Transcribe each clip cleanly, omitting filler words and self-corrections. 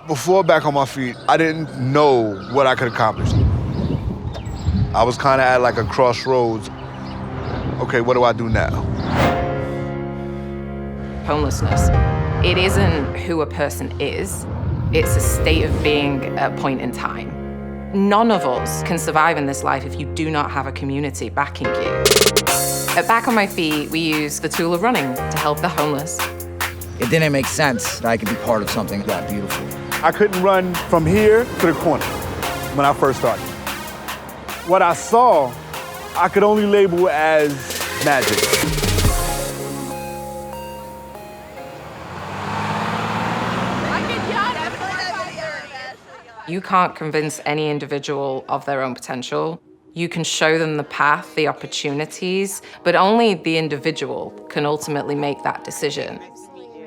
Before Back on My Feet, I didn't know what I could accomplish. I was kind of at like a crossroads. Okay, what do I do now? Homelessness, it isn't who a person is, it's a state of being at a point in time. None of us can survive in this life if you do not have a community backing you. At Back on My Feet, we use the tool of running to help the homeless. It didn't make sense that I could be part of something that beautiful. I couldn't run from here to the corner when I first started. What I saw, I could only label as magic. You can't convince any individual of their own potential. You can show them the path, the opportunities, but only the individual can ultimately make that decision.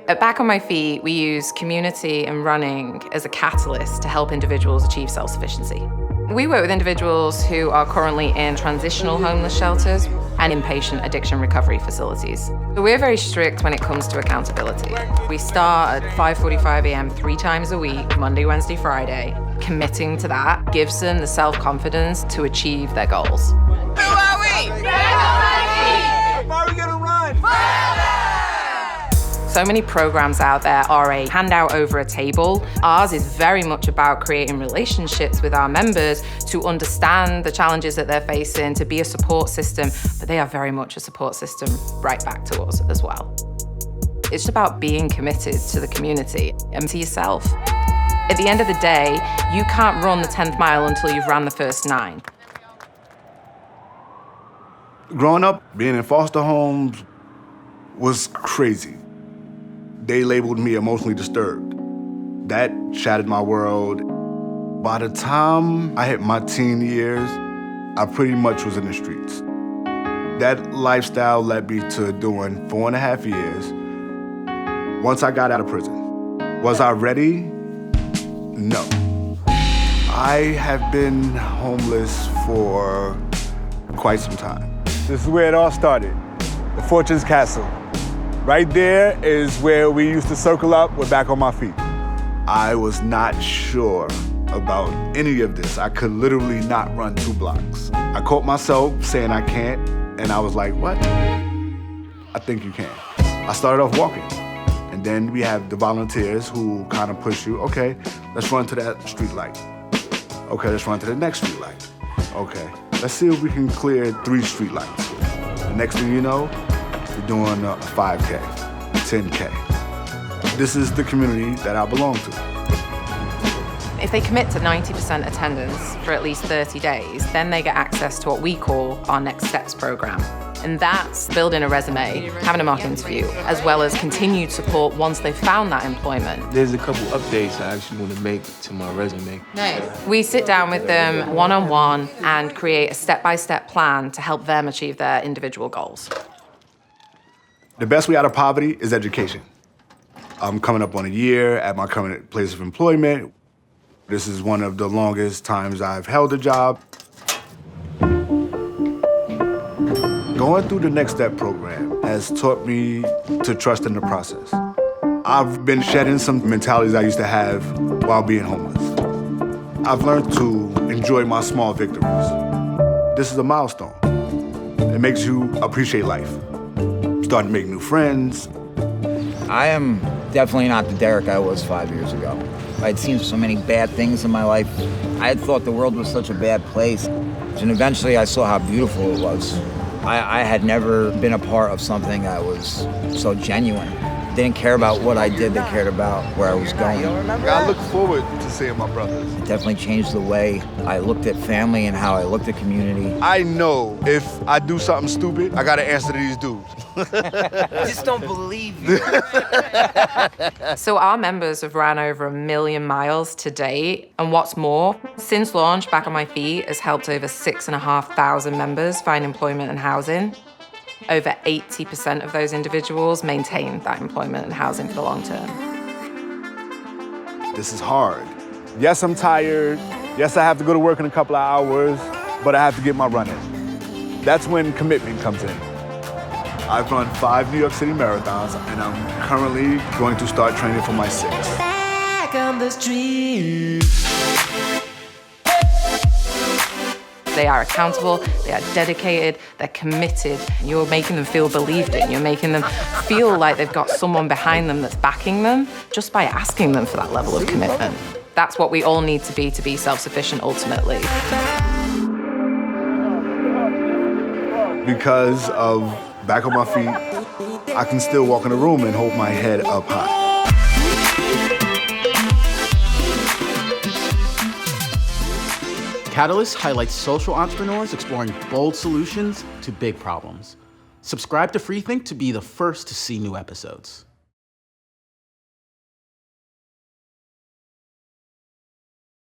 At Back on My Feet, we use community and running as a catalyst to help individuals achieve self-sufficiency. We work with individuals who are currently in transitional homeless shelters and inpatient addiction recovery facilities. So we're very strict when it comes to accountability. We start at 5:45 a.m. 3 times a week, Monday, Wednesday, Friday. Committing to that gives them the self-confidence to achieve their goals. Who are we? Back on My Feet! How are we gonna run? So many programs out there are a handout over a table. Ours is very much about creating relationships with our members to understand the challenges that they're facing, to be a support system, but they are very much a support system right back to us as well. It's about being committed to the community and to yourself. At the end of the day, you can't run the 10th mile until you've ran the first 9. Growing up, being in foster homes was crazy. They labeled me emotionally disturbed. That shattered my world. By the time I hit my teen years, I pretty much was in the streets. That lifestyle led me to doing 4.5 years. Once I got out of prison, was I ready? No. I have been homeless for quite some time. This is where it all started, the Fortune's Castle. Right there is where we used to circle up with Back on My Feet. I was not sure about any of this. I could literally not run 2 blocks. I caught myself saying I can't, and I was like, what? I think you can. I started off walking, and then we have the volunteers who kind of push you, okay, let's run to that street light. Okay, let's run to the next street light. Okay, let's see if we can clear 3 street lights. The next thing you know, we're doing a 5K, 10K. This is the community that I belong to. If they commit to 90% attendance for at least 30 days, then they get access to what we call our Next Steps program. And that's building a resume, having a mock interview, as well as continued support once they've found that employment. There's a couple updates I actually want to make to my resume. Nice. We sit down with them one-on-one and create a step-by-step plan to help them achieve their individual goals. The best way out of poverty is education. I'm coming up on a year at my current place of employment. This is one of the longest times I've held a job. Going through the Next Step program has taught me to trust in the process. I've been shedding some mentalities I used to have while being homeless. I've learned to enjoy my small victories. This is a milestone. It makes you appreciate life. Starting to make new friends. I am definitely not the Derek I was 5 years ago. I'd seen so many bad things in my life. I had thought the world was such a bad place. And eventually I saw how beautiful it was. I had never been a part of something that was so genuine. They didn't care about what I did, they cared about where I was going. I look forward to seeing my brothers. It definitely changed the way I looked at family and how I looked at community. I know if I do something stupid, I gotta answer to these dudes. I just don't believe you. So our members have ran over 1 million miles to date. And what's more, since launch, Back on My Feet has helped over 6,500 members find employment and housing. Over 80% of those individuals maintain that employment and housing for the long term. This is hard. Yes, I'm tired. Yes, I have to go to work in a couple of hours, but I have to get my run in. That's when commitment comes in. I've run 5 New York City marathons, and I'm currently going to start training for my 6th. Back on the street. they are accountable, they are dedicated, they're committed. You're making them feel believed in. You're making them feel like they've got someone behind them that's backing them just by asking them for that level of commitment. That's what we all need to be self-sufficient ultimately. Because of back on my feet, I can still walk in a room and hold my head up high. Catalyst highlights social entrepreneurs exploring bold solutions to big problems. Subscribe to Freethink to be the first to see new episodes.